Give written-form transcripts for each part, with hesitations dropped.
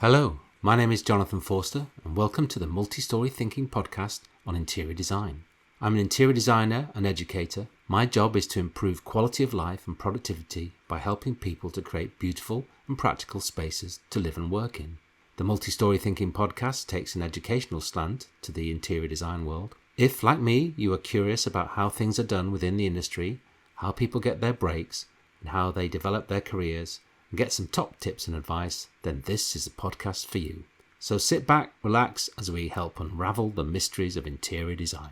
Hello, my name is Jonathan Forster and welcome to the Multi-Story Thinking podcast on interior design. I'm an interior designer and educator. My job is to improve quality of life and productivity by helping people to create beautiful and practical spaces to live and work in. The Multi-Story Thinking podcast takes an educational slant to the interior design world. If, like me, you are curious about how things are done within the industry, how people get their breaks, and how they develop their careers, and get some top tips and advice, then this is a podcast for you. So sit back, relax as we help unravel the mysteries of interior design.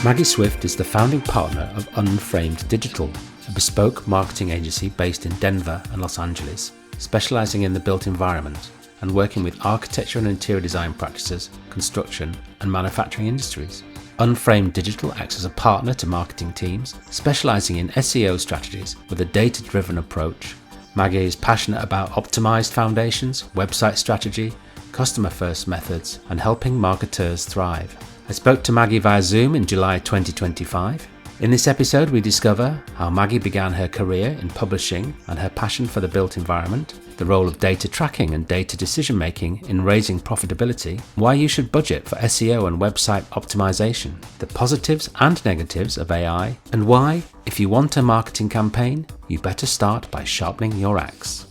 Maggie Swift is the founding partner of Unframed Digital, a bespoke marketing agency based in Denver and Los Angeles, specializing in the built environment and working with architecture and interior design practices, construction and manufacturing industries. Unframed Digital acts as a partner to marketing teams, specializing in SEO strategies with a data-driven approach. Maggie is passionate about optimized foundations, website strategy, customer-first methods, and helping marketers thrive. I spoke to Maggie via Zoom in July 2025. In this episode, we discover how Maggie began her career in publishing and her passion for the built environment, the role of data tracking and data decision-making in raising profitability, why you should budget for SEO and website optimization, the positives and negatives of AI, and why, if you want a marketing campaign, you better start by sharpening your axe.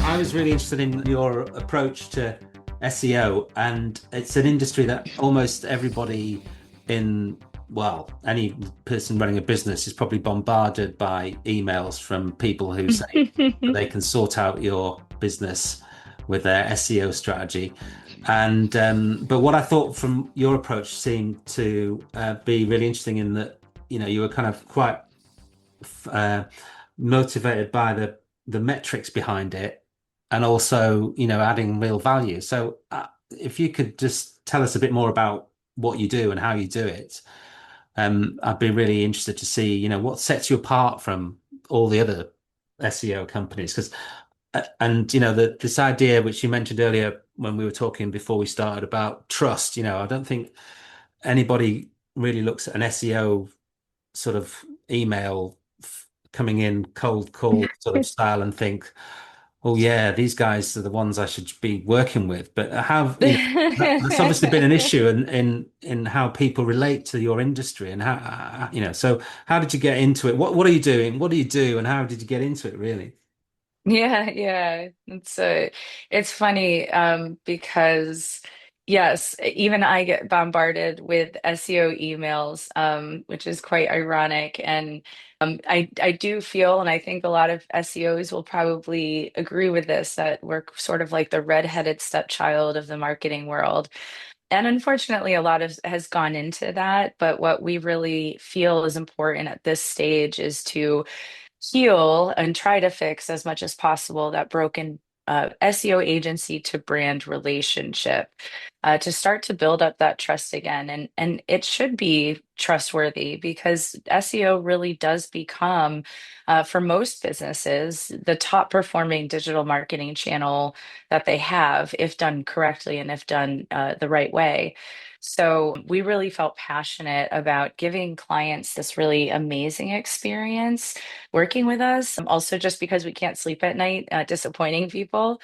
I was really interested in your approach to SEO, and it's an industry that almost everybody any person running a business is probably bombarded by emails from people who say that they can sort out your business with their SEO strategy. And but what I thought from your approach seemed to be really interesting in that, you were kind of quite motivated by the metrics behind it, and also, adding real value. So if you could just tell us a bit more about what you do and how you do it, I'd be really interested to see, what sets you apart from all the other SEO companies. Because, this idea which you mentioned earlier when we were talking before we started about trust, I don't think anybody really looks at an SEO sort of email coming in cold call sort of style and think, oh yeah, these guys are the ones I should be working with. But that's obviously been an issue in how people relate to your industry, and how, so how did you get into it? What are you doing? What do you do? And how did you get into it, really? Yeah. It's funny because yes, even I get bombarded with SEO emails, which is quite ironic. And I do feel, and I think a lot of SEOs will probably agree with this, that we're sort of like the redheaded stepchild of the marketing world. And unfortunately, a lot of has gone into that. But what we really feel is important at this stage is to heal and try to fix as much as possible that broken SEO agency to brand relationship, to start to build up that trust again. And it should be trustworthy because SEO really does become, for most businesses, the top performing digital marketing channel that they have if done correctly and if done the right way. So we really felt passionate about giving clients this really amazing experience working with us. Also, just because we can't sleep at night, disappointing people.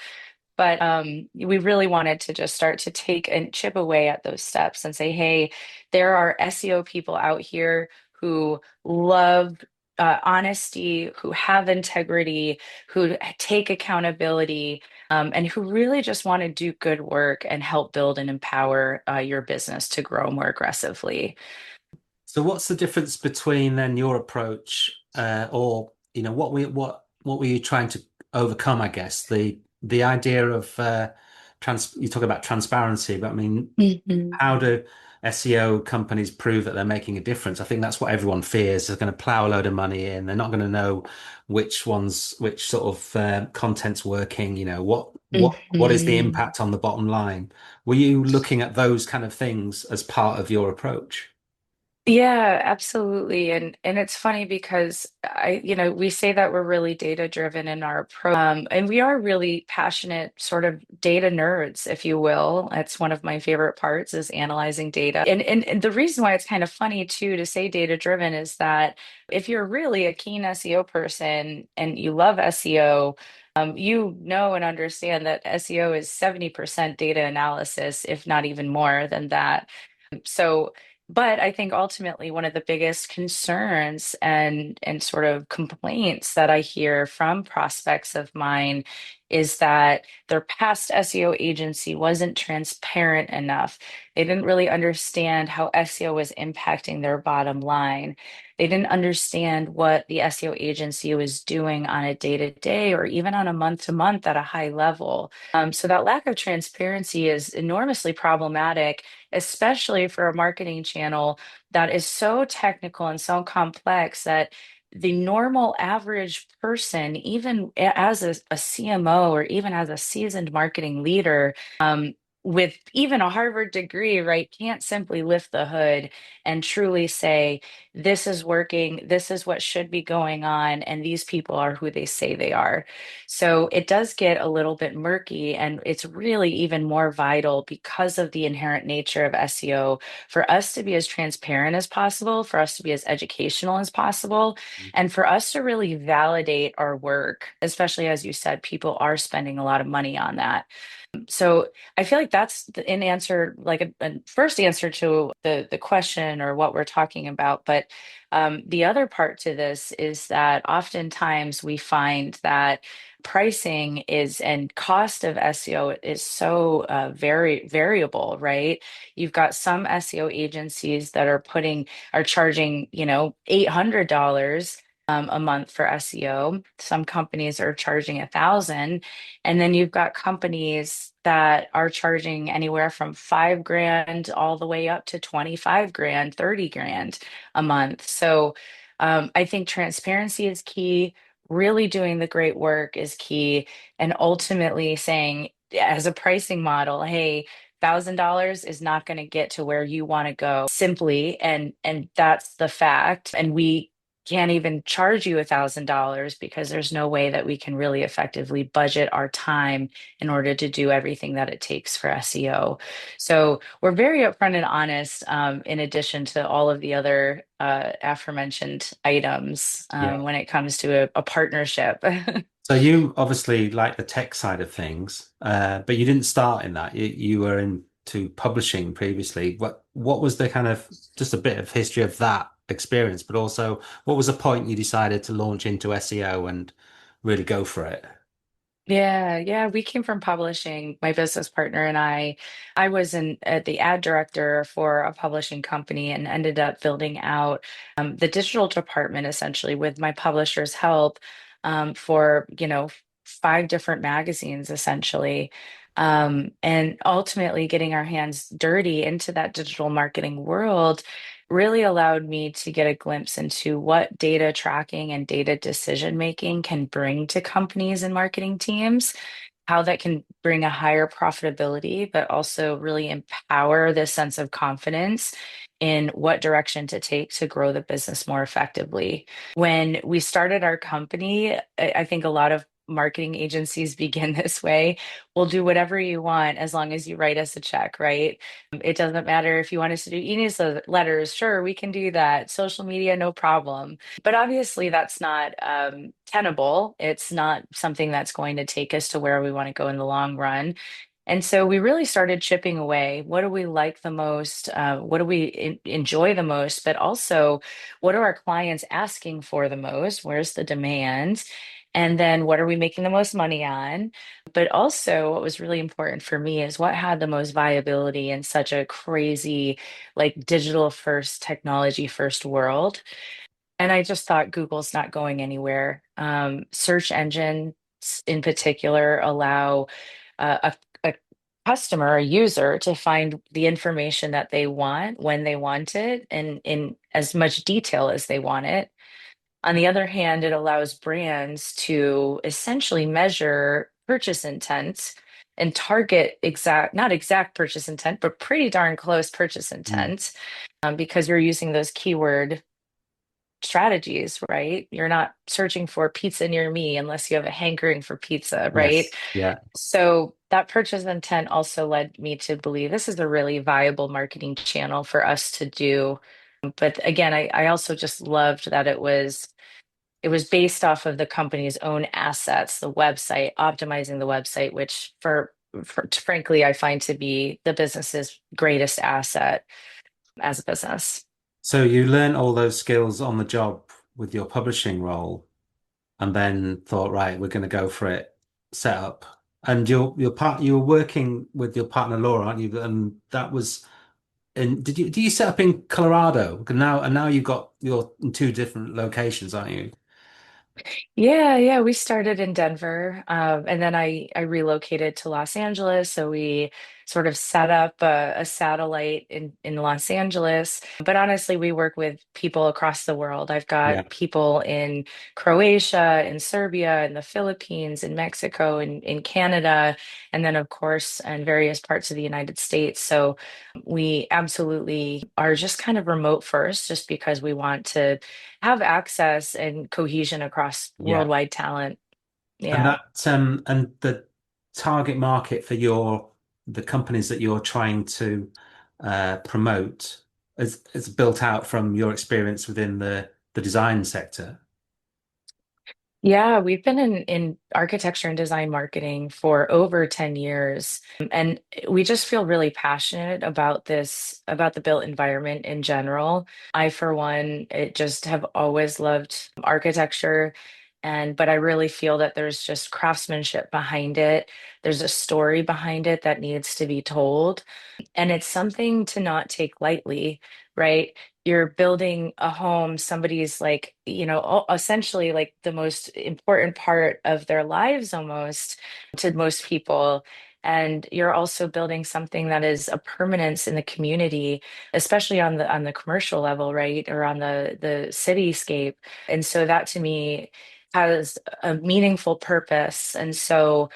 But we really wanted to just start to take and chip away at those steps and say, hey, there are SEO people out here who love honesty, who have integrity, who take accountability, and who really just want to do good work and help build and empower your business to grow more aggressively. So what's the difference between then your approach, or what were you trying to overcome, I guess, the idea of you talk about transparency, but I mean, Mhm. how do SEO companies prove that they're making a difference? I think that's what everyone fears. They're going to plow a load of money in. They're not going to know which sort of content's working. What is the Mhm. impact on the bottom line? Were you looking at those kind of things as part of your approach? Yeah, absolutely. And it's funny because we say that we're really data driven in our approach. And we are really passionate sort of data nerds, if you will. That's one of my favorite parts is analyzing data. And the reason why it's kind of funny too to say data driven is that if you're really a keen SEO person and you love SEO, you know and understand that SEO is 70% data analysis, if not even more than that. So, but I think ultimately one of the biggest concerns and sort of complaints that I hear from prospects of mine is that their past SEO agency wasn't transparent enough. They didn't really understand how SEO was impacting their bottom line. They didn't understand what the SEO agency was doing on a day to day or even on a month to month at a high level. So that lack of transparency is enormously problematic, especially for a marketing channel that is so technical and so complex that the normal average person, even as a CMO or even as a seasoned marketing leader, with even a Harvard degree, right, can't simply lift the hood and truly say, this is working, this is what should be going on, and these people are who they say they are. So it does get a little bit murky, and it's really even more vital because of the inherent nature of SEO for us to be as transparent as possible, for us to be as educational as possible, and for us to really validate our work, especially as you said, people are spending a lot of money on that. So I feel like that's an answer, like a first answer to the question or what we're talking about. But the other part to this is that oftentimes we find that pricing is and cost of SEO is so very variable, right? You've got some SEO agencies that are charging, $800 a month for SEO. Some companies are charging 1,000, and then you've got companies that are charging anywhere from 5 grand all the way up to 25 grand, 30 grand a month. So I think transparency is key. Really doing the great work is key. And ultimately saying, as a pricing model, hey, $1,000 is not going to get to where you want to go simply, and that's the fact. And we can't even charge you $1,000 because there's no way that we can really effectively budget our time in order to do everything that it takes for SEO. So we're very upfront and honest, in addition to all of the other aforementioned items Yeah. when it comes to a partnership. So you obviously like the tech side of things, but you didn't start in that. You were into publishing previously. What was the kind of just a bit of history of that experience, but also what was the point you decided to launch into SEO and really go for it? Yeah, yeah, we came from publishing. My business partner and I was the ad director for a publishing company and ended up building out the digital department essentially with my publisher's help for, 5 different magazines essentially. And ultimately getting our hands dirty into that digital marketing world really allowed me to get a glimpse into what data tracking and data decision making can bring to companies and marketing teams, how that can bring a higher profitability, but also really empower this sense of confidence in what direction to take to grow the business more effectively. When we started our company, I think a lot of marketing agencies begin this way. We'll do whatever you want as long as you write us a check, right? It doesn't matter if you want us to do e-newsletters, sure, we can do that. Social media, no problem. But obviously, that's not tenable. It's not something that's going to take us to where we want to go in the long run. And so we really started chipping away. What do we like the most? What do we enjoy the most? But also, what are our clients asking for the most? Where's the demand? And then what are we making the most money on? But also, what was really important for me is what had the most viability in such a crazy, like digital first, technology first world. And I just thought Google's not going anywhere. Search engine in particular allow a customer, a user, to find the information that they want when they want it and in as much detail as they want it. On the other hand, it allows brands to essentially measure purchase intent and target not exact purchase intent, but pretty darn close purchase Mm. intent, because you're using those keyword strategies, right? You're not searching for pizza near me unless you have a hankering for pizza, right? Yes. Yeah. So that purchase intent also led me to believe this is a really viable marketing channel for us to do. But again, I also just loved that it was based off of the company's own assets, the website, optimizing the website, which frankly, I find to be the business's greatest asset as a business. So you learn all those skills on the job with your publishing role, and then thought, right, we're going to go for it, set up. And you were working with your partner Laura, aren't you? And that was do you set up in Colorado? And now you're in two different locations, aren't you? Yeah, yeah, we started in Denver, and then I relocated to Los Angeles. So we sort of set up a satellite in Los Angeles. But honestly, we work with people across the world. I've Yeah. got people in Croatia, in Serbia, in the Philippines, in Mexico, in Canada, and then of course in various parts of the United States. So we absolutely are just kind of remote first, just because we want to have access and cohesion across Yeah. worldwide talent. And Yeah. and the target market for the companies that you're trying to promote is built out from your experience within the design sector. Yeah, we've been in architecture and design marketing for over 10 years. And we just feel really passionate about about the built environment in general. I, for one, it just have always loved architecture. But I really feel that there's just craftsmanship behind it. There's a story behind it that needs to be told. And it's something to not take lightly, right? You're building a home, somebody's like, essentially like the most important part of their lives almost to most people. And you're also building something that is a permanence in the community, especially on the commercial level, right? Or on the cityscape. And so that to me has a meaningful purpose. And so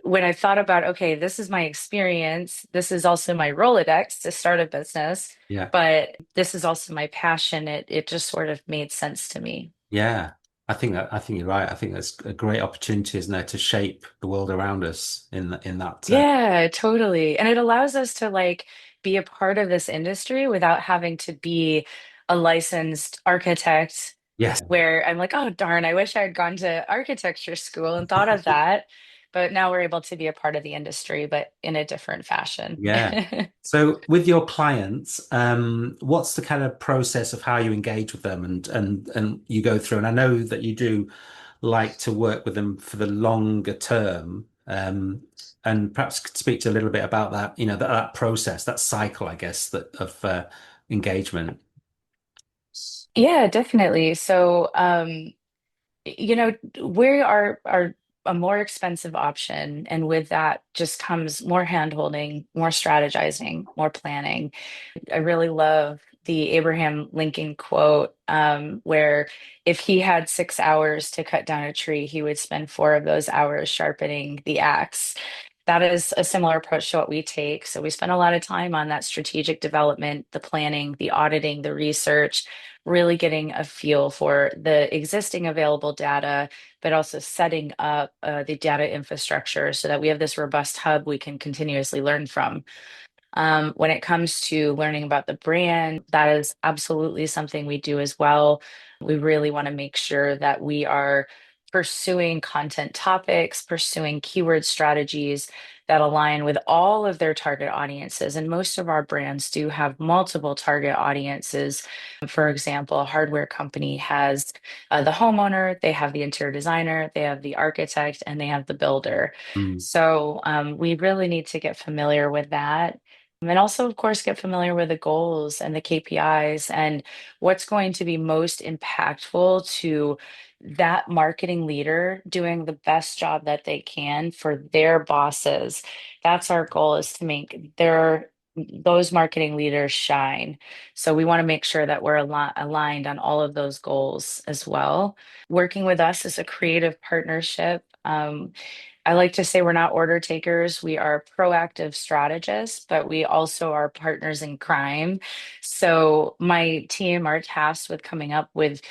when I thought about, okay, this is my experience, this is also my Rolodex to start a business, Yeah. but this is also my passion, it just sort of made sense to me. Yeah. I think you're right. I think that's a great opportunity, isn't there, to shape the world around us in that Yeah, totally. And it allows us to like be a part of this industry without having to be a licensed architect, yes. where I'm like, oh, darn, I wish I had gone to architecture school and thought of that. But now we're able to be a part of the industry, but in a different fashion. Yeah. So with your clients, what's the kind of process of how you engage with them and you go through? And I know that you do like to work with them for the longer term. And perhaps could speak to a little bit about that, that process, that cycle, I guess, that of engagement. Yeah, definitely. So, we are a more expensive option, and with that just comes more handholding, more strategizing, more planning. I really love the Abraham Lincoln quote, where if he had 6 hours to cut down a tree, he would spend 4 of those hours sharpening the axe. That is a similar approach to what we take. So we spend a lot of time on that strategic development, the planning, the auditing, the research, really getting a feel for the existing available data, but also setting up the data infrastructure so that we have this robust hub we can continuously learn from. When it comes to learning about the brand, that is absolutely something we do as well. We really want to make sure that we are pursuing content topics, pursuing keyword strategies that align with all of their target audiences. And most of our brands do have multiple target audiences. For example, a hardware company has the homeowner, they have the interior designer, they have the architect, and they have the builder. Mm. So we really need to get familiar with that. And also, of course, get familiar with the goals and the KPIs and what's going to be most impactful to that marketing leader doing the best job that they can for their bosses. That's our goal is to make those marketing leaders shine. So we want to make sure that we're aligned on all of those goals as well. Working with us is a creative partnership. I like to say we're not order takers. We are proactive strategists, but we also are partners in crime. So my team are tasked with coming up with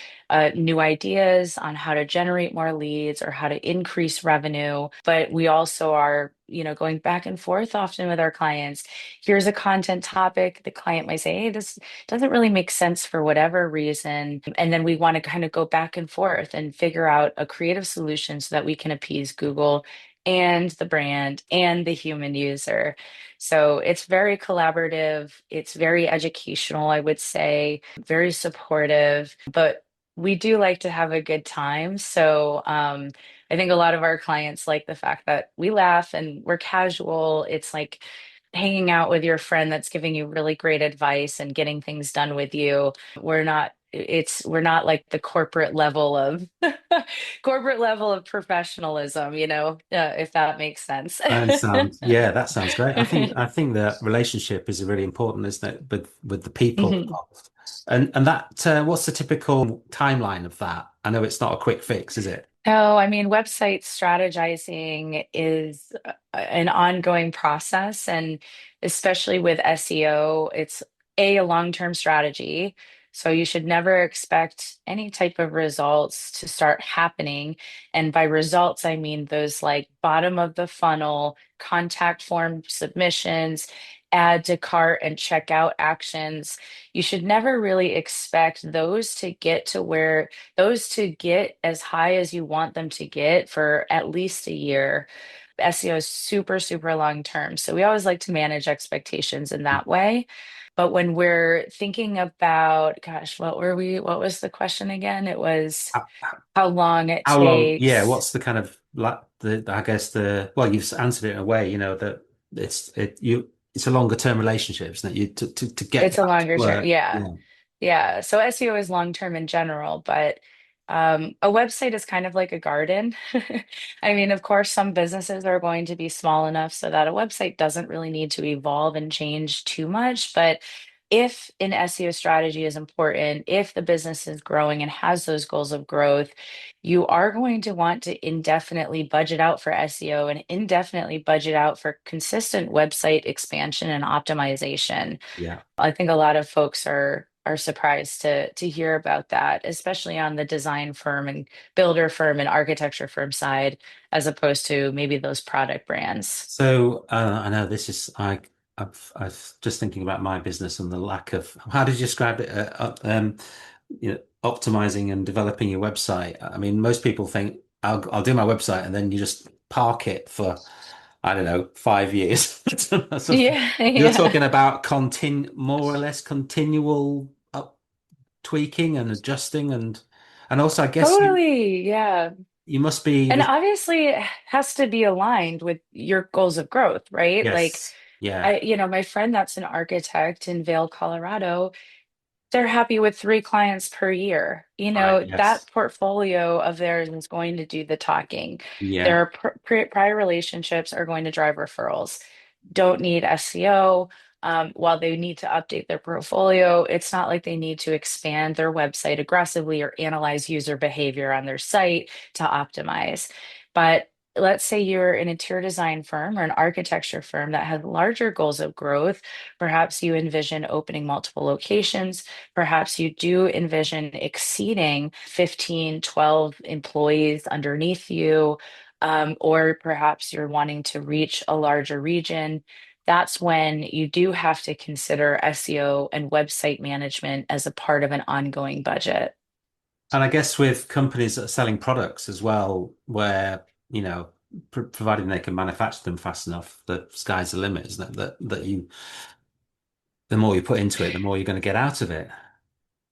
new ideas on how to generate more leads or how to increase revenue. But we also are, going back and forth often with our clients. Here's a content topic. The client might say, hey, this doesn't really make sense for whatever reason. And then we want to kind of go back and forth and figure out a creative solution so that we can appease Google and the brand and the human user. So it's very collaborative. It's very educational, I would say, very supportive, but we do like to have a good time. So I think a lot of our clients like the fact that we laugh and we're casual. It's like hanging out with your friend that's giving you really great advice and getting things done with you. We're not like the corporate level of corporate level of professionalism, if that makes sense. I understand. Yeah, that sounds great. I think that relationship is really important, isn't it, with the people Mhm. involved. And that what's the typical timeline of that? I know it's not a quick fix, is it? So, I mean, website strategizing is an ongoing process, and especially with SEO, it's a long-term strategy. So you should never expect any type of results to start happening. And by results, I mean those like bottom of the funnel, contact form submissions, add to cart and checkout actions. You should never really expect those to get as high as you want them to get for at least a year. SEO is super, super long term. So we always like to manage expectations in that way. But when we're thinking about, gosh, what was the question again? It was How, how long it how long? Yeah, takes. what's the kind of like I guess well, you've answered it in a way, that it's a longer term relationship, isn't it? You to get It's a that to longer term. work. Yeah. Yeah. Yeah. So SEO is long term in general, but a website is kind of like a garden. I mean, of course, some businesses are going to be small enough so that a website doesn't really need to evolve and change too much. But if an SEO strategy is important, if the business is growing and has those goals of growth, you are going to want to indefinitely budget out for SEO and indefinitely budget out for consistent website expansion and optimization. Yeah. I think a lot of folks are surprised to hear about that, especially on the design firm and builder firm and architecture firm side, as opposed to maybe those product brands. So I know this is I've just thinking about my business and the lack of how did you describe it? Optimizing and developing your website. I mean, most people think I'll do my website and then you just park it for I don't know 5 years. So Yeah, you're yeah. talking about more or less continual up tweaking and adjusting and also I guess Totally. Yeah. you must be And this. obviously it has to be aligned with your goals of growth, right? Like Yes, yeah, my friend that's an architect in Vail, Colorado, they're happy with 3 clients per year. right, That yes, portfolio of theirs is going to do the talking. yeah. Their prior relationships are going to drive referrals. Don't need SEO. While they need to update their portfolio, it's not like they need to expand their website aggressively or analyze user behavior on their site to optimize. But let's say you're an interior design firm or an architecture firm that has larger goals of growth. Perhaps you envision opening multiple locations. Perhaps you do envision exceeding 15, 12 employees underneath you, or perhaps you're wanting to reach a larger region. That's when you do have to consider SEO and website management as a part of an ongoing budget. And I guess with companies that are selling products as well, where, providing they can manufacture them fast enough, the sky's the limit, isn't it? The more you put into it, the more you're going to get out of it.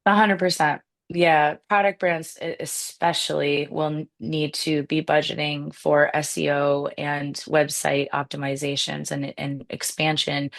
100%. Yeah, product brands especially will need to be budgeting for SEO and website optimizations and expansion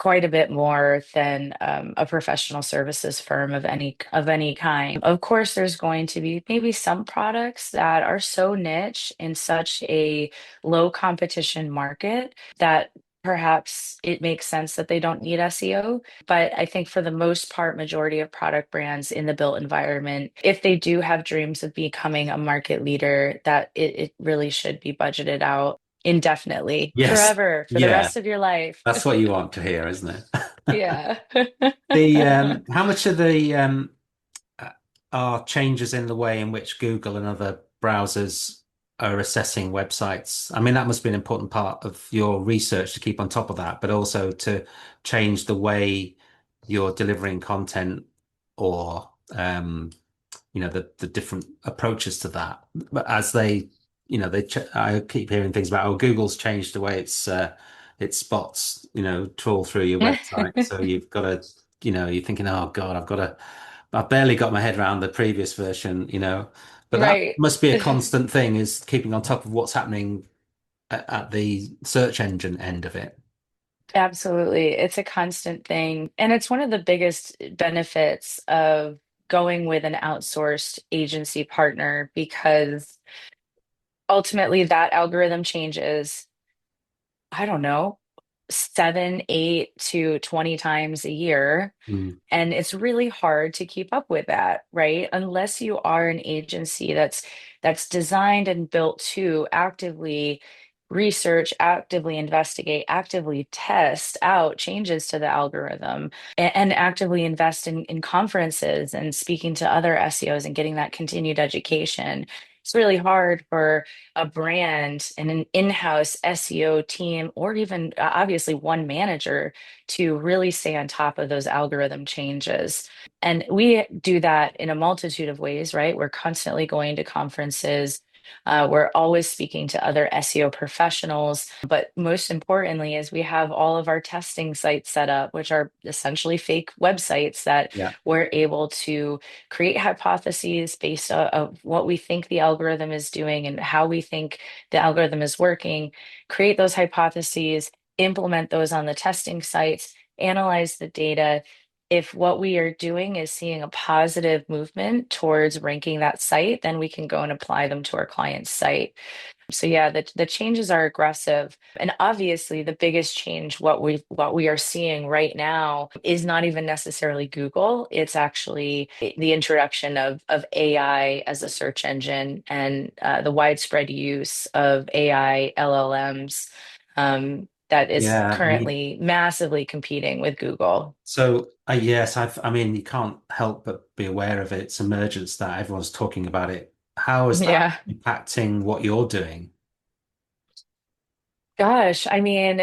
quite a bit more than a professional services firm of any kind. Of course, there's going to be maybe some products that are so niche in such a low competition market that perhaps it makes sense that they don't need SEO. But I think for the most part, majority of product brands in the built environment, if they do have dreams of becoming a market leader, that it really should be budgeted out indefinitely, Yes. forever, for the Yeah. rest of your life. That's what you want to hear, isn't it? Yeah. The how much of the uh, are changes in the way in which Google and other browsers are assessing websites? I mean, that must be an important part of your research to keep on top of that, but also to change the way you're delivering content or the different approaches to that. But as they, I keep hearing things about, oh, Google's changed the way it spots, trawl through your website. So you've got to, you're thinking, oh God, I barely got my head around the previous version, but that Right. must be a constant thing, is keeping on top of what's happening at the search engine end of it. Absolutely. It's a constant thing. And it's one of the biggest benefits of going with an outsourced agency partner because ultimately that algorithm changes, I don't know, 7, 8 to 20 times a year. Mm, And it's really hard to keep up with that, right? Unless you are an agency that's designed and built to actively research, actively investigate, actively test out changes to the algorithm, and actively invest in conferences and speaking to other SEOs and getting that continued education. It's really hard for a brand and an in-house SEO team, or even obviously one manager, to really stay on top of those algorithm changes. And we do that in a multitude of ways, right? We're constantly going to conferences. We're always speaking to other SEO professionals. But most importantly, is we have all of our testing sites set up, which are essentially fake websites that yeah, we're able to create hypotheses based on what we think the algorithm is doing and how we think the algorithm is working, create those hypotheses, implement those on the testing sites, analyze the data. If what we are doing is seeing a positive movement towards ranking that site, then we can go and apply them to our client's site. So yeah, the changes are aggressive. And obviously the biggest change, what we are seeing right now, is not even necessarily Google. It's actually the introduction of AI as a search engine and the widespread use of AI LLMs that is yeah. I mean, currently massively competing with Google. so yes, I mean, you can't help but be aware of its emergence, that everyone's talking about it. How is that Yeah. impacting what you're doing? Gosh, I mean,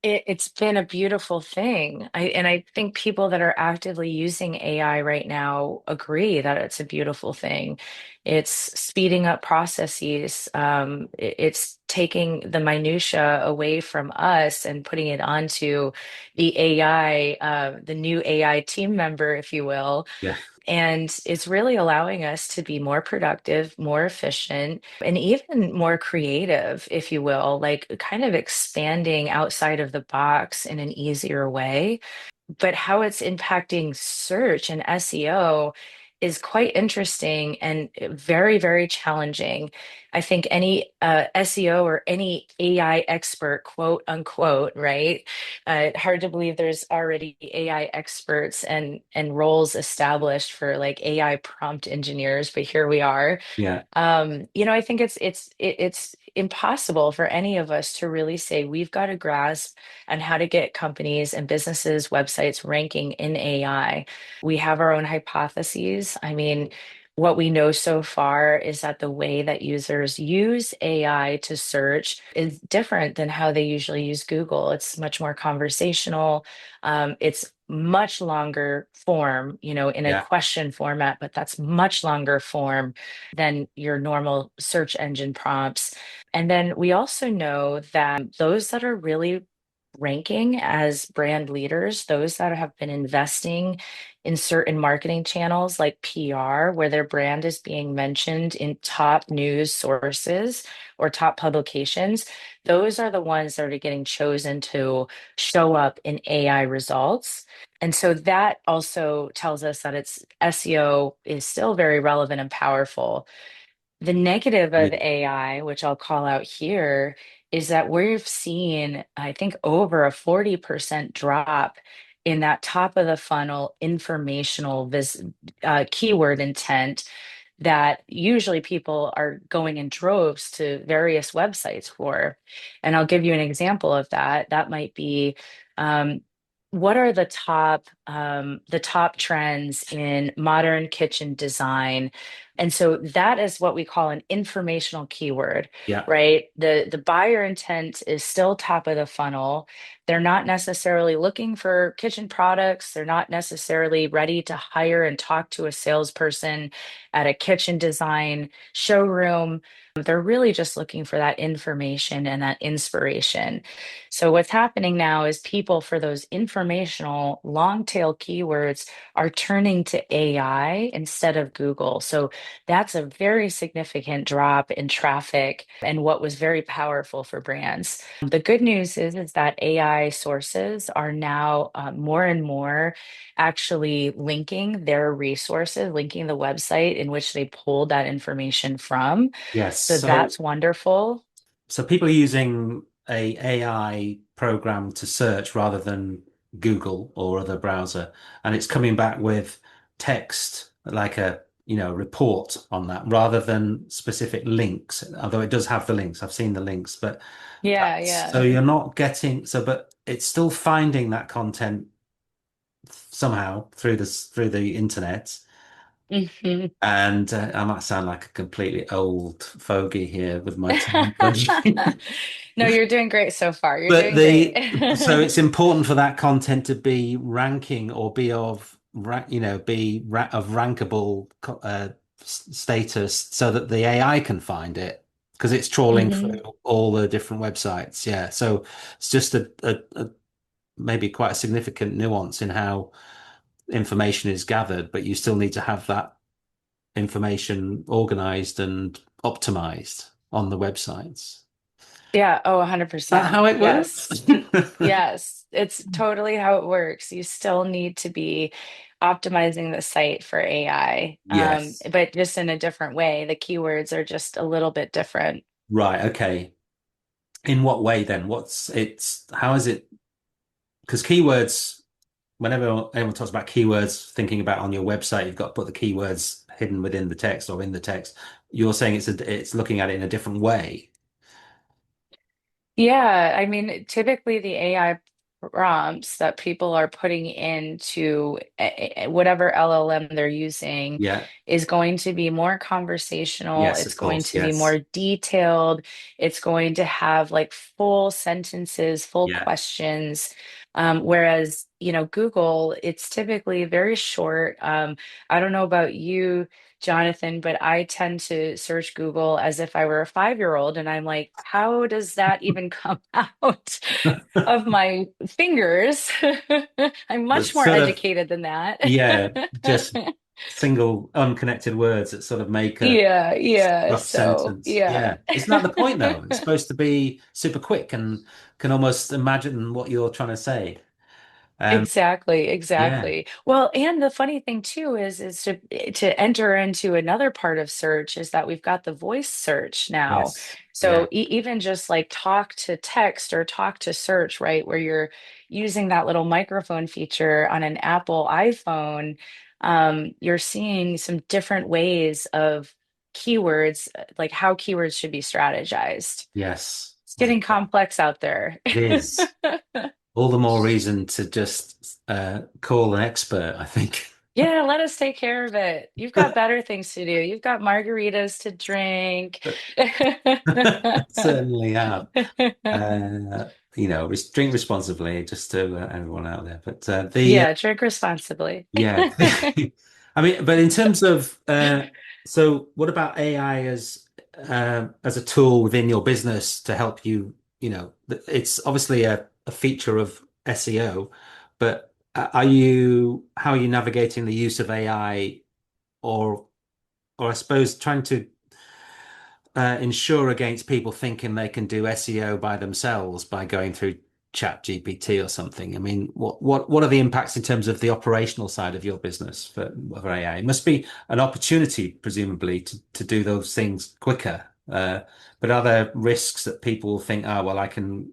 it's been a beautiful thing. I think people that are actively using AI right now agree that it's a beautiful thing. It's speeding up processes. It's taking the minutia away from us and putting it onto the AI, the new AI team member, if you will. Yeah, And it's really allowing us to be more productive, more efficient, and even more creative, if you will, like kind of expanding outside of the box in an easier way. But how it's impacting search and SEO is quite interesting and very, very challenging. I think any SEO or any AI expert, quote unquote, right? Hard to believe there's already AI experts and roles established for like AI prompt engineers, but here we are. yeah, I think it's impossible for any of us to really say we've got a grasp on how to get companies and businesses' websites ranking in AI. We have our own hypotheses. I mean, what we know so far is that the way that users use AI to search is different than how they usually use Google. It's much more conversational. It's much longer form, in a yeah, question format, but that's much longer form than your normal search engine prompts. And then we also know that those that are really ranking as brand leaders, those that have been investing in certain marketing channels like PR, where their brand is being mentioned in top news sources or top publications, those are the ones that are getting chosen to show up in AI results. And so that also tells us that it's SEO is still very relevant and powerful. The negative Yeah. of AI, which I'll call out here, is that we've seen, I think, over a 40% drop in that top of the funnel informational keyword intent that usually people are going in droves to various websites for. And I'll give you an example of that. That might be what are the top trends in modern kitchen design? And so that is what we call an informational keyword, Yeah. right? The buyer intent is still top of the funnel. They're not necessarily looking for kitchen products. They're not necessarily ready to hire and talk to a salesperson at a kitchen design showroom. They're really just looking for that information and that inspiration. So what's happening now is people for those informational long tail keywords are turning to AI instead of Google. So that's a very significant drop in traffic and what was very powerful for brands. The good news is that AI sources are now more and more actually linking their resources, linking the website in which they pulled that information from. Yes. So that's wonderful. So people are using a AI program to search rather than Google or other browser, and it's coming back with text like a report on that rather than specific links. Although it does have the links, I've seen the links, but Yeah, so yeah. you're not getting but it's still finding that content somehow through the internet. Mhm. And I might sound like a completely old fogey here with my terminology. No, you're doing great so far. You're But doing great. the so it's important for that content to be ranking or be of rankable status so that the AI can find it because it's trawling through Mhm. all the different websites. Yeah, so it's just a maybe quite a significant nuance in how information is gathered, but you still need to have that information organized and optimized on the websites. Yeah, oh, Is that 100%. how it works? Yes. Yes, it's totally how it works. You still need to be optimizing the site for AI, Yes. but just in a different way. The keywords are just a little bit different. Right. Okay. In what way then? How is it? Because keywords, whenever anyone talks about keywords, thinking about on your website, you've got to put the keywords hidden within the text or in the text. You're saying it's looking at it in a different way. Yeah, I mean, typically the AI prompts that people are putting into whatever LLM they're using Yeah. is going to be more conversational. Yes, It's of going course. to be Yes. more detailed. It's going to have like full sentences, full Yeah. questions. Whereas, Google, it's typically very short. I don't know about you, Jonathan, but I tend to search Google as if I were a 5-year-old, and I'm like, how does that even come out of my fingers? I'm much That's more sort of, educated than that. yeah, just single unconnected words that sort of make a Yeah, yeah. rough So, sentence. yeah. Yeah. Isn't that the point though? It's supposed to be super quick and can almost imagine what you're trying to say. Um, Exactly, yeah. exactly. Well, and the funny thing too is to enter into another part of search is that we've got the voice search now. Yes. Yeah. So even just like talk to text or talk to search, right, where you're using that little microphone feature on an Apple iPhone, you're seeing some different ways of keywords, like how keywords should be strategized. Yes. It's getting complex out there. It is. All the more reason to just call an expert, I think. Yeah, let us take care of it. You've got better things to do. You've got margaritas to drink. Certainly have. Uh, drink responsibly, just to everyone out there. But Yeah, drink responsibly. yeah, I mean, but in terms of so what about AI as a tool within your business to help you? It's obviously a feature of SEO, but how are you navigating the use of AI, or or I suppose trying to ensure against people thinking they can do SEO by themselves by going through Chat GPT or something? I mean, what are the impacts in terms of the operational side of your business for AI? It must be an opportunity, presumably, to do those things quicker. But are there risks that people think, oh, well, I can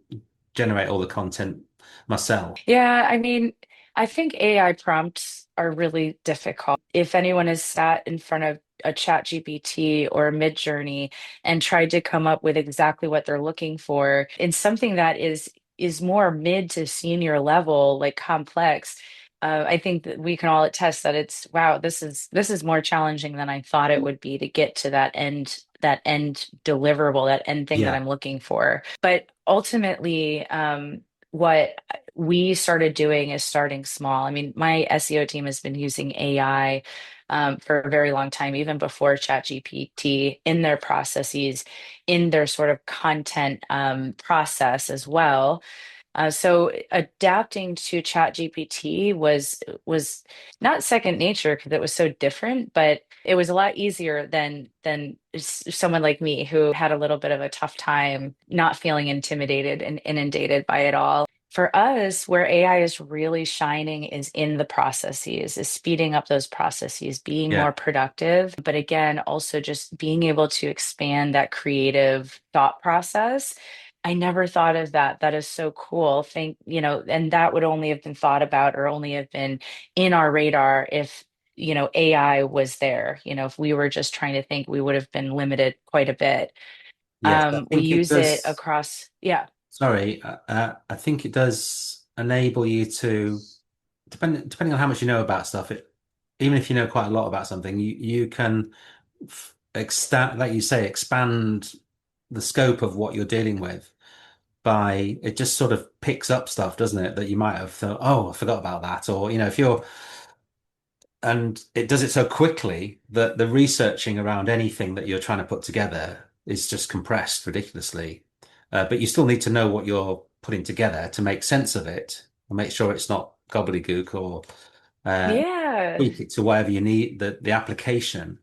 generate all the content myself? Yeah, I mean, I think AI prompts are really difficult. If anyone has sat in front of a chat GPT or a Midjourney and tried to come up with exactly what they're looking for in something that is more mid to senior level, like complex, I think that we can all attest that it's wow, this is more challenging than I thought it would be to get to that end deliverable, that end thing that Yeah, I'm looking for. But ultimately, what we started doing is starting small. I mean, my SEO team has been using AI for a very long time, even before ChatGPT, in their processes, in their sort of content process as well. So adapting to ChatGPT was not second nature because it was so different, but it was a lot easier than someone like me who had a little bit of a tough time not feeling intimidated and inundated by it all. For us, where AI is really shining is in the processes, is speeding up those processes, being yeah, more productive, but again, also just being able to expand that creative thought process. I never thought of that. That is so cool. And that would only have been thought about or only have been in our radar if, AI was there. If we were just trying to think, we would have been limited quite a bit. yes. I We think it use it does. across, yeah. Sorry, I think it does enable you to, depending on how much you know about stuff, even if you know quite a lot about something, you can extend, like you say, expand the scope of what you're dealing with by it just sort of picks up stuff, doesn't it? That you might have thought, oh, I forgot about that, or if you're and it does it so quickly that the researching around anything that you're trying to put together is just compressed ridiculously. But you still need to know what you're putting together to make sense of it and make sure it's not gobbledygook, or Yeah. tweak it to whatever you need, the application.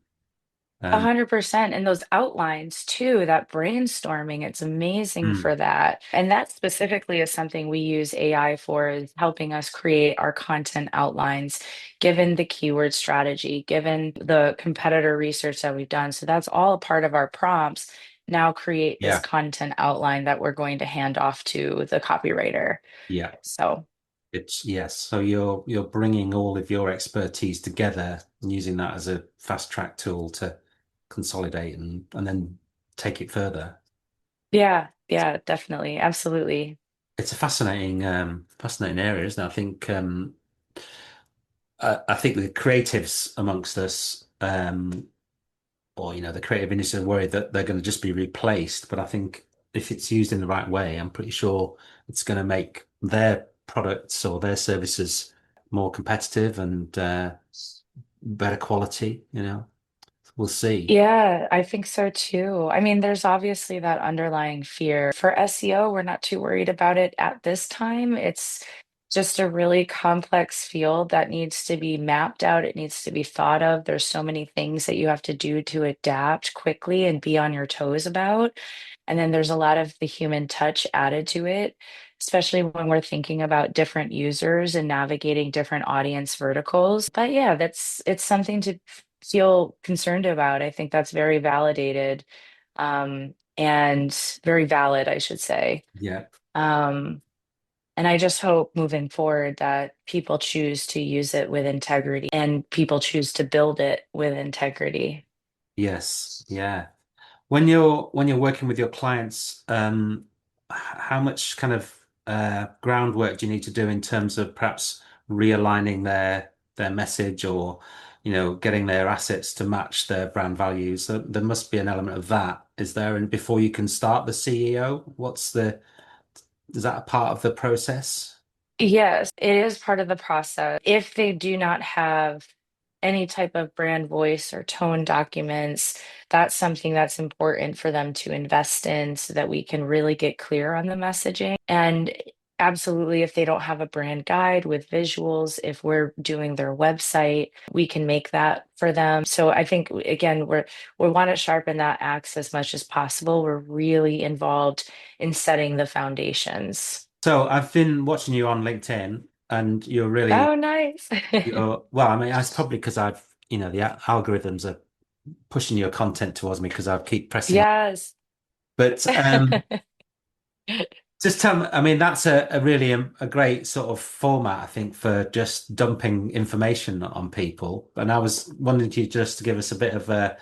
A Um, 100%. And those outlines too, that brainstorming, it's amazing mm, for that. And that specifically is something we use AI for, is helping us create our content outlines, given the keyword strategy, given the competitor research that we've done. So that's all a part of our prompts. Now create this yeah, content outline that we're going to hand off to the copywriter. yeah. So It's yes. So you're bringing all of your expertise together and using that as a fast track tool to consolidate and then take it further. yeah, yeah, definitely. Absolutely. It's a fascinating area, isn't it? I think the creatives amongst us, or the creative industry, are worried that they're going to just be replaced. But I think if it's used in the right way, I'm pretty sure it's going to make their products or their services more competitive and better quality. We'll see. Yeah, I think so too. I mean, there's obviously that underlying fear. For SEO, we're not too worried about it at this time. It's just a really complex field that needs to be mapped out. It needs to be thought of. There's so many things that you have to do to adapt quickly and be on your toes about. And then there's a lot of the human touch added to it, especially when we're thinking about different users and navigating different audience verticals. But yeah, it's something to feel concerned about. I think that's very validated, and very valid, I should say. Yeah. Um, and I just hope moving forward that people choose to use it with integrity and people choose to build it with integrity. Yes. Yeah. When you're working with your clients, how much kind of groundwork do you need to do in terms of perhaps realigning their message, or getting their assets to match their brand values? So there must be an element of that, is there? And before you can start the CEO, is that a part of the process? Yes, it is part of the process. If they do not have any type of brand voice or tone documents, that's something that's important for them to invest in so that we can really get clear on the messaging. And Absolutely. If they don't have a brand guide with visuals, if we're doing their website, we can make that for them. So I think again, we want to sharpen that axe as much as possible. We're really involved in setting the foundations. So I've been watching you on LinkedIn, and Oh, nice. you're well, I mean, that's probably because the algorithms are pushing your content towards me because I keep pressing on. Yes. But just tell me, I mean, that's a really a great sort of format, I think, for just dumping information on people. And I was wanting you just to give us a bit of a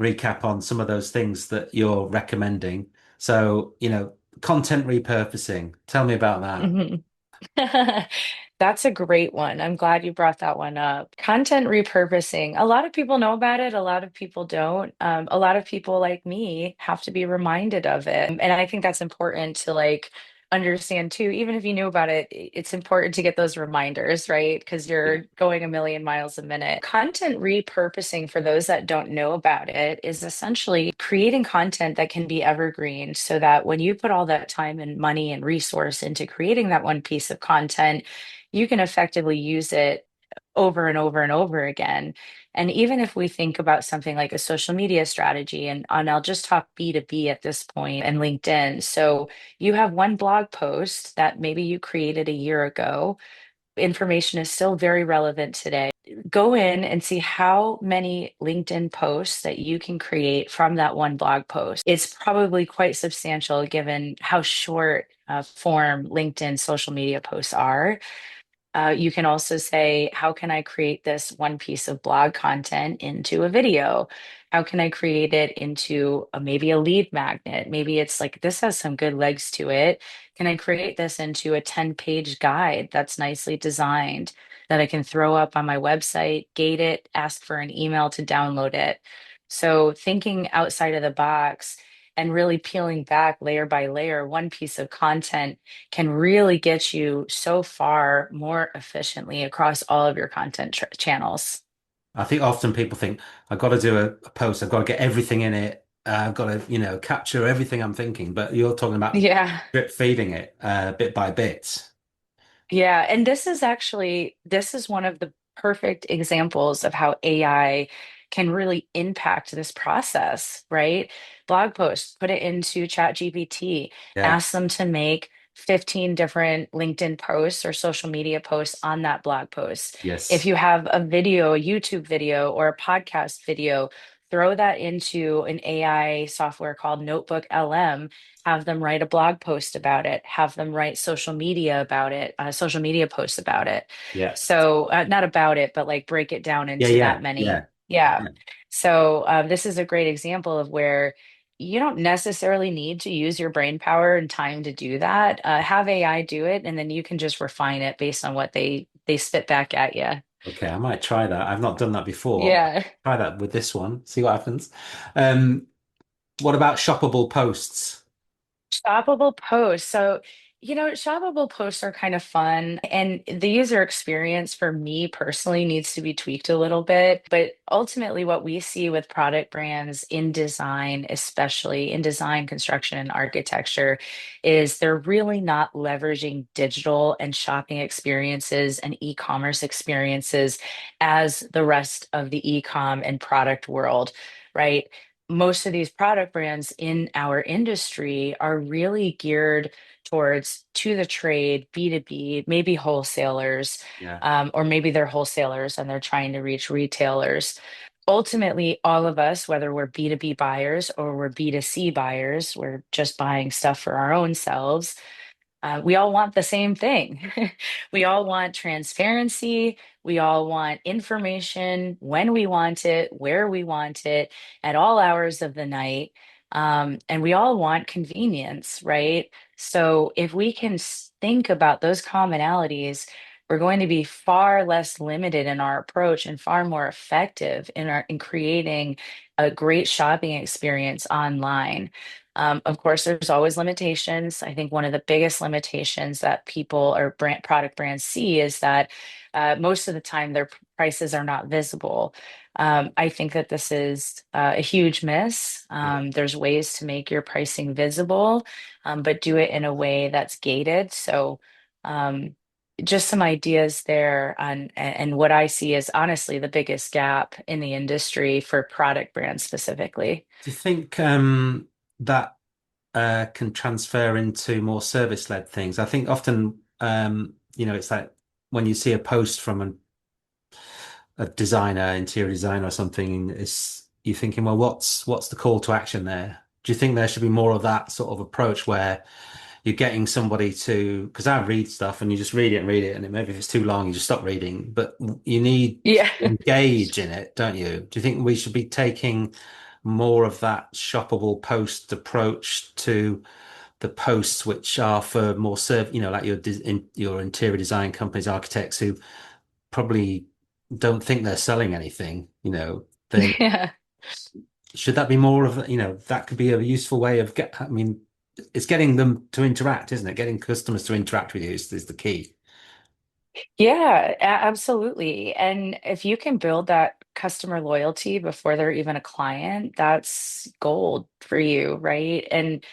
recap on some of those things that you're recommending. So, content repurposing. Tell me about that. Mhm. That's a great one. I'm glad you brought that one up. Content repurposing. A lot of people know about it. A lot of people don't. A lot of people like me have to be reminded of it. And I think that's important to like understand too. Even if you knew about it, it's important to get those reminders, right? Because Yeah. you're going a million miles a minute. Content repurposing, for those that don't know about it, is essentially creating content that can be evergreen so that when you put all that time and money and resource into creating that one piece of content, you can effectively use it over and over and over again. And even if we think about something like a social media strategy, and I'll just talk B2B at this point and LinkedIn. So you have one blog post that maybe you created a year ago. Information is still very relevant today. Go in and see how many LinkedIn posts that you can create from that one blog post. It's probably quite substantial given how short form LinkedIn social media posts are. You can also say, how can I create this one piece of blog content into a video? How can I create it into maybe a lead magnet? Maybe it's like, this has some good legs to it. Can I create this into a 10-page guide that's nicely designed that I can throw up on my website, gate it, ask for an email to download it? So thinking outside of the box and really peeling back layer by layer, one piece of content can really get you so far more efficiently across all of your content channels. I think often people think I've got to do a post, I've got to get everything in it, I've got to, capture everything I'm thinking. But you're talking about Yeah. drip feeding it bit by bit. Yeah, and this is one of the perfect examples of how AI can really impact this process, right? Blog posts, put it into ChatGPT, Yeah. ask them to make 15 different LinkedIn posts or social media posts on that blog post. If Yes. you have a video, a YouTube video, or a podcast video, throw that into an AI software called Notebook LM, have them write a blog post about it, have them write social media about it, social media posts about it. Yeah. So, not about it, but like break it down Yeah. into that Yeah. many. Yeah. Yeah. Yeah. So, this is a great example of where you don't necessarily need to use your brain power and time to do that. Have AI do it, and then you can just refine it based on what they spit back at you. Okay, I might try that. I've not done that before. Yeah. Try that with this one, see what happens. What about shoppable posts? Shoppable posts. So, shoppable posts are kind of fun, and the user experience for me personally needs to be tweaked a little bit. But ultimately, what we see with product brands in design, especially in design, construction, and architecture, is they're really not leveraging digital and shopping experiences and e-commerce experiences as the rest of the e-com and product world, right? Most of these product brands in our industry are really geared towards to the trade, B2B, maybe wholesalers, Yeah. or maybe they're wholesalers and they're trying to reach retailers. Ultimately, all of us, whether we're B2B buyers or we're B2C buyers, we're just buying stuff for our own selves. We all want the same thing. We all want transparency. We all want information when we want it, where we want it, at all hours of the night. And we all want convenience, right? So if we can think about those commonalities, we're going to be far less limited in our approach and far more effective in creating a great shopping experience online. Of course, there's always limitations. I think one of the biggest limitations that people or product brands see is that most of the time their prices are not visible. I think that this is a huge miss. Yeah. There's ways to make your pricing visible, but do it in a way that's gated. So Um, just some ideas there on and what I see is honestly the biggest gap in the industry for product brands specifically. Do you think that can transfer into more service-led things? I think often, it's like when you see a post from a designer, interior designer or something, it's you're thinking, well, what's the call to action there? Do you think there should be more of that sort of approach where you're getting somebody to, because I read stuff and you just read it, and maybe if it's too long, you just stop reading, but you need Yeah. to engage in it, don't you? Do you think we should be taking more of that shoppable post approach to the posts which are for more like your interior design companies, architects who probably don't think they're selling anything, they Yeah. should that be more of, that could be a useful way of I mean, it's getting them to interact, isn't it? Getting customers to interact with you is the key. Yeah, absolutely. And if you can build that customer loyalty before they're even a client, that's gold for you, right? And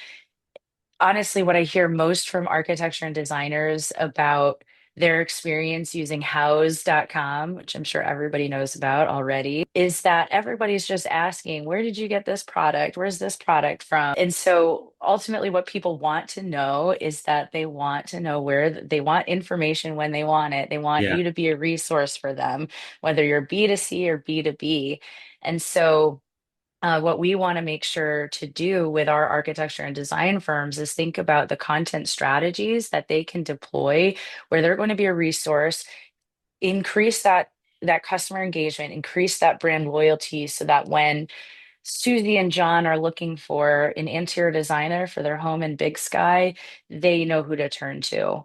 honestly, what I hear most from architecture and designers about their experience using house.com, which I'm sure everybody knows about already, is that everybody's just asking, where did you get this product? Where's this product from? And so ultimately, what people want to know is that they want to know they want information when they want it. They want Yeah. you to be a resource for them, whether you're B2C or B2B. And so, what we want to make sure to do with our architecture and design firms is think about the content strategies that they can deploy where they're going to be a resource, increase that customer engagement, increase that brand loyalty so that when Susie and John are looking for an interior designer for their home in Big Sky, they know who to turn to.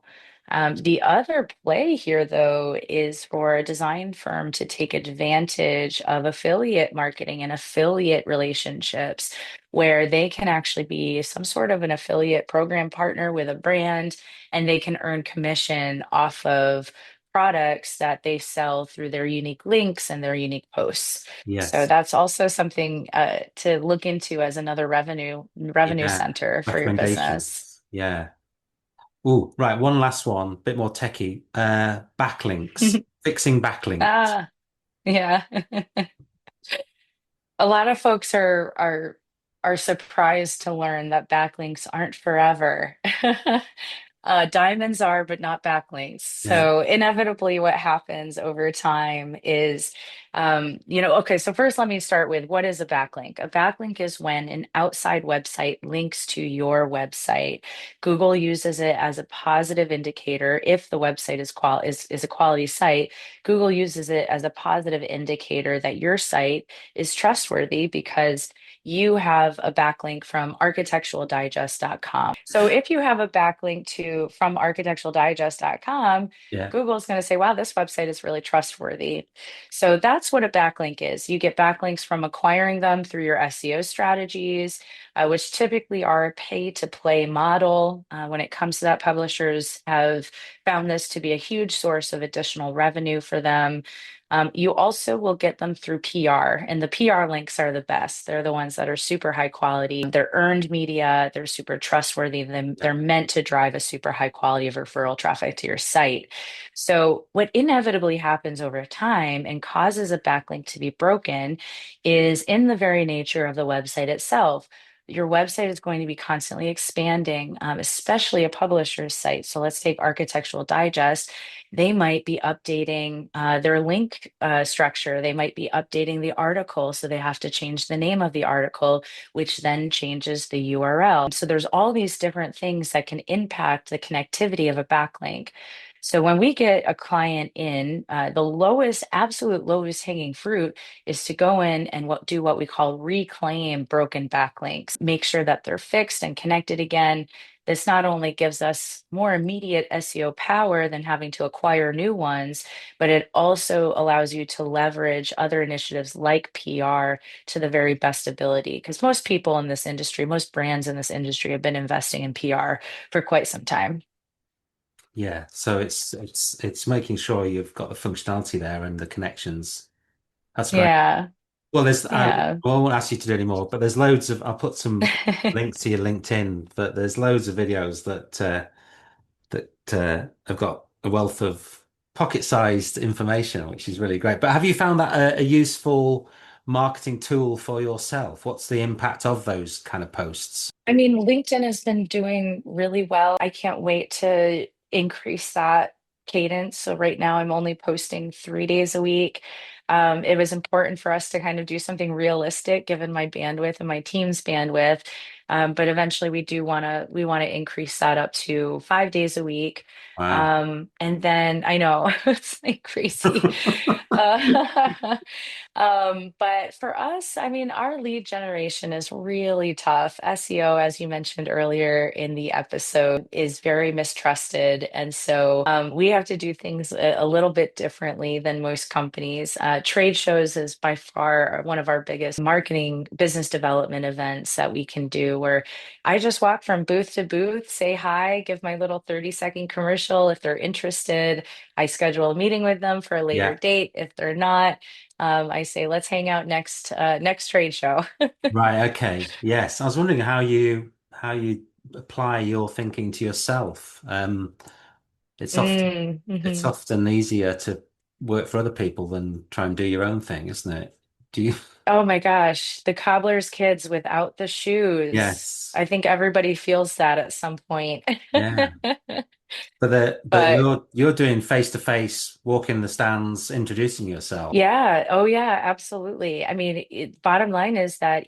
The other play here, though, is for a design firm to take advantage of affiliate marketing and affiliate relationships where they can actually be some sort of an affiliate program partner with a brand and they can earn commission off of products that they sell through their unique links and their unique posts. So Yes. that's also something to look into as another revenue Yeah. center for your business. Recommendations. Yeah. Oh, right. One last one, bit more techie. Backlinks. Fixing backlinks. Ah, yeah. A lot of folks are surprised to learn that backlinks aren't forever. Diamonds are, but not backlinks. Yeah. So inevitably, what happens over time is, okay, so first let me start with what is a backlink? A backlink is when an outside website links to your website. Google uses it as a positive indicator. If the website is a quality site, Google uses it as a positive indicator that your site is trustworthy because you have a backlink from architecturaldigest.com. So if you have a backlink to from architecturaldigest.com, Yeah. Google's going to say, wow, this website is really trustworthy. So that's what a backlink is. You get backlinks from acquiring them through your SEO strategies, which typically are a pay to play model. When it comes to that, publishers have found this to be a huge source of additional revenue for them. You also will get them through PR, and the PR links are the best. They're the ones that are super high quality. They're earned media, they're super trustworthy. They're meant to drive a super high quality of referral traffic to your site. So, what inevitably happens over time and causes a backlink to be broken is in the very nature of the website itself. Your website is going to be constantly expanding, especially a publisher's site. So let's take Architectural Digest. They might be updating their link structure. They might be updating the article. So they have to change the name of the article, which then changes the URL. So there's all these different things that can impact the connectivity of a backlink. So when we get a client in, the absolute lowest hanging fruit is to go in and do what we call reclaim broken backlinks, make sure that they're fixed and connected again. This not only gives us more immediate SEO power than having to acquire new ones, but it also allows you to leverage other initiatives like PR to the very best ability. Because most people in this industry, most brands in this industry have been investing in PR for quite some time. Yeah. So it's making sure you've got the functionality there and the connections. That's great. Yeah, Well, yeah. I won't ask you to do any more, but there's I'll put some links to your LinkedIn, but there's loads of videos that that have got a wealth of pocket-sized information, which is really great. But have you found that a useful marketing tool for yourself? What's the impact of those kind of posts? I mean, LinkedIn has been doing really well. I can't wait to increase that cadence. So right now I'm only posting 3 days a week. It was important for us to kind of do something realistic given my bandwidth and my team's bandwidth. But eventually we want to increase that up to 5 days a week. Wow. And then I know it's like crazy. Uh, but for us, I mean, our lead generation is really tough. SEO, as you mentioned earlier in the episode, is very mistrusted. And so we have to do things a little bit differently than most companies. Trade shows is by far one of our biggest marketing business development events that we can do, where I just walk from booth to booth, say hi, give my little 30-second commercial if they're interested. I schedule a meeting with them for a later Yeah. date. If they're not, I say, let's hang out next trade show. Right. Okay. Yes. I was wondering how you apply your thinking to yourself. It's often it's Mhm. often easier to work for other people than try and do your own thing, isn't it? Do you? Oh my gosh, the cobbler's kids without the shoes. Yes. I think everybody feels that at some point. Yeah. But But you're doing face to face, walking the stands, introducing yourself. yeah, oh yeah, absolutely. I mean, bottom line is that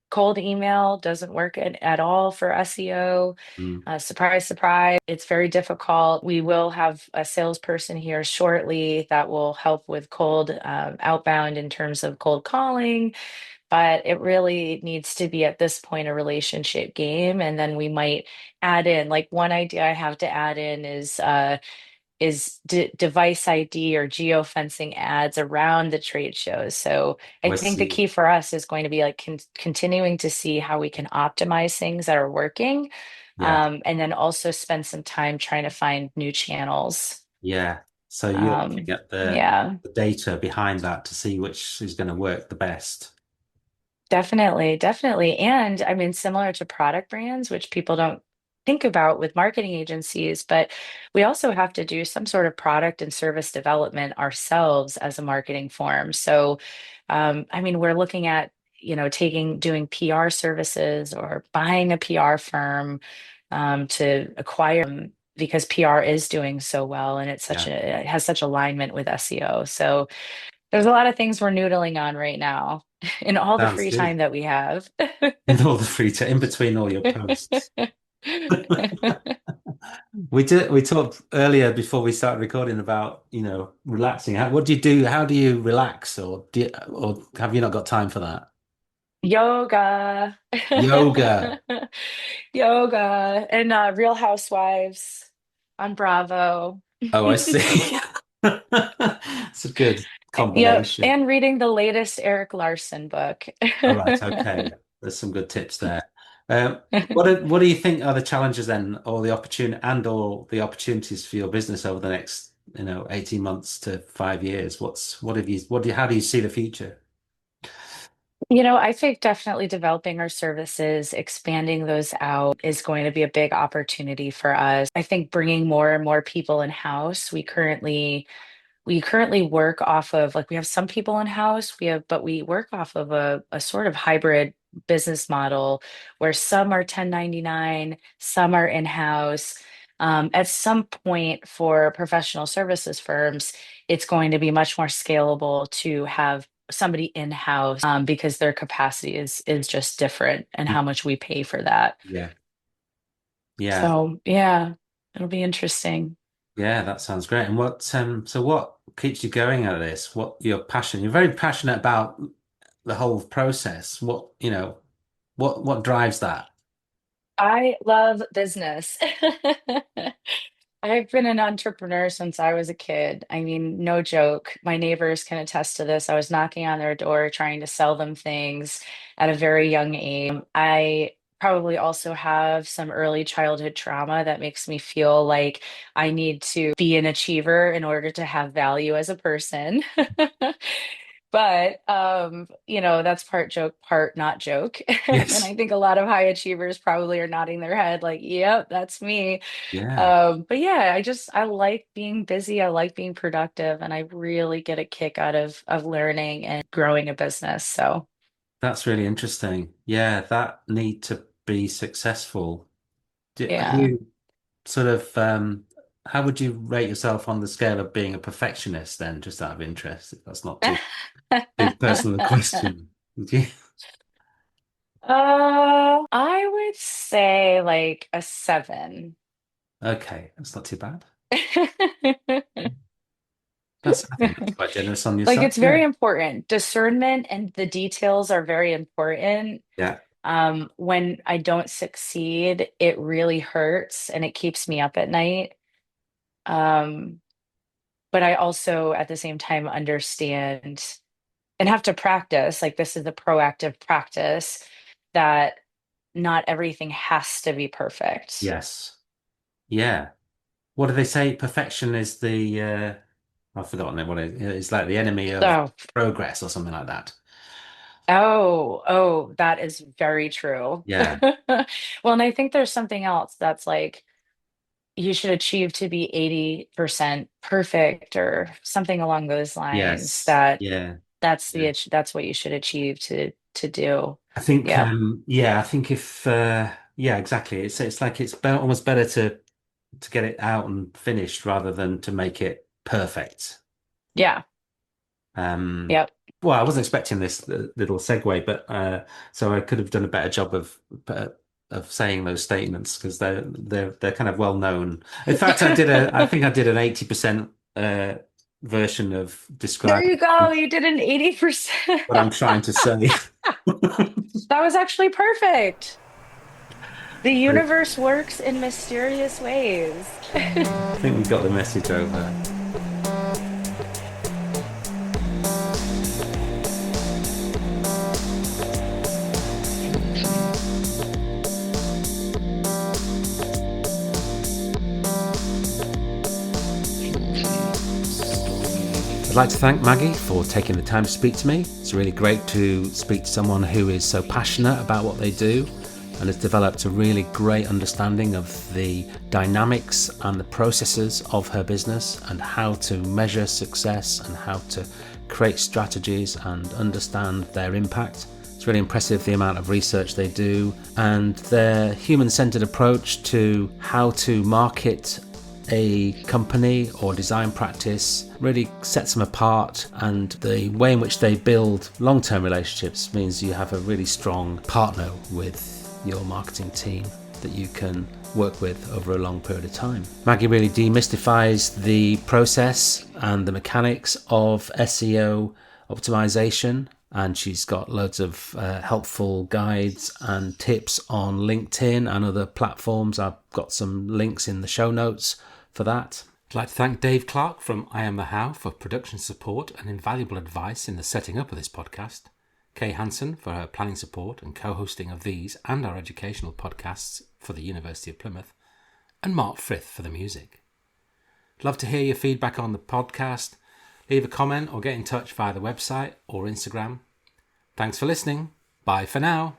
cold email doesn't work at all for SEO. Mm. Surprise, surprise. It's very difficult. We will have a salesperson here shortly that will help with cold outbound in terms of cold calling, but it really needs to be at this point a relationship game. And then we might add in, like one idea I have to add in is device ID or geofencing ads around the trade shows. So I I think the see. key for us is going to be like continuing to see how we can optimize things that are working, Yeah. and then also spend some time trying to find new channels. Yeah. So you're looking Um, at yeah. the data behind that to see which is going to work the best. Definitely, definitely. And I mean, similar to product brands, which people don't think about with marketing agencies, but we also have to do some sort of product and service development ourselves as a marketing firm. So, I mean, we're looking at, doing PR services or buying a PR firm to acquire because PR is doing so well and Yeah. it has such alignment with SEO. So, there's a lot of things we're noodling on right now in all the Sounds free time good. that we have. In all the free time, in between all your posts. We talked earlier before we started recording about, relaxing. What do you do? How do you relax, or have you not got time for that? Yoga. Yoga. Yoga and Real Housewives on Bravo. Oh, I see. It's a good Yep, combination. and reading the latest Eric Larson book. All right, okay. There's some good tips there. What do you think are the challenges then, or the opportunities for your business over the next, 18 months to 5 years? How do you see the future? I think definitely developing our services, expanding those out is going to be a big opportunity for us. I think bringing more and more people in-house. We currently work off of, like, we have some people in-house, but we work off of a sort of hybrid business model where some are 1099, some are in-house. At some point for professional services firms, it's going to be much more scalable to have somebody in-house, because their capacity is just different and how much we pay for that. Yeah. Yeah. So yeah, it'll be interesting. Yeah, that sounds great. And what keeps you going at this? What your passion? You're very passionate about the whole process. What drives that? I love business. I've been an entrepreneur since I was a kid. I mean, no joke. My neighbors can attest to this. I was knocking on their door trying to sell them things at a very young age. I probably also have some early childhood trauma that makes me feel like I need to be an achiever in order to have value as a person. But that's part joke, part not joke. And Yes. I think a lot of high achievers probably are nodding their head like, yep, that's me. Yeah. But yeah, I like being busy. I like being productive, and I really get a kick out of learning and growing a business. So That's really interesting. Yeah, that need to be successful. Are yeah. you sort of, how would you rate yourself on the scale of being a perfectionist then, just out of interest? If that's not too personal a question. Would you? I would say like a 7. Okay, that's not too bad. I think that's quite generous on Like yourself. it's very Yeah. important. Discernment and the details are very important. Yeah. When I don't succeed, it really hurts and it keeps me up at night. Um, but I also at the same time understand and have to practice, like this is a proactive practice that not everything has to be perfect. Yes. Yeah. What do they say? Perfection is I've forgotten what it is. It's like the enemy of So, progress or something like that. oh, that is very true. Yeah. Well, and I think there's something else that's like you should achieve to be 80% perfect or something along those lines Yes. that Yeah. that's Yeah. that's what you should achieve to do. I think, Yep. yeah, I think if, yeah, exactly. It's like it's almost better to get it out and finished rather than to make it perfect. Yeah. Um, Yep. well, I wasn't expecting this little segue, but so I could have done a better job of saying those statements because they're kind of well known. In fact, I think I did an 80% version of There you describing go. You did an 80%. what I'm trying to say. That was actually perfect. The I universe works in mysterious ways. think we got the message over. I'd like to thank Maggie for taking the time to speak to me. It's really great to speak to someone who is so passionate about what they do and has developed a really great understanding of the dynamics and the processes of her business and how to measure success and how to create strategies and understand their impact. It's really impressive the amount of research they do and their human-centered approach to how to market a company or design practice really sets them apart, and the way in which they build long-term relationships means you have a really strong partner with your marketing team that you can work with over a long period of time. Maggie really demystifies the process and the mechanics of SEO optimization, and she's got loads of helpful guides and tips on LinkedIn and other platforms. I've got some links in the show notes for that. I'd like to thank Dave Clark from I Am the How for production support and invaluable advice in the setting up of this podcast, Kay Hansen for her planning support and co-hosting of these and our educational podcasts for the University of Plymouth, and Mark Frith for the music. I'd love to hear your feedback on the podcast. Leave a comment or get in touch via the website or Instagram. Thanks for listening. Bye for now.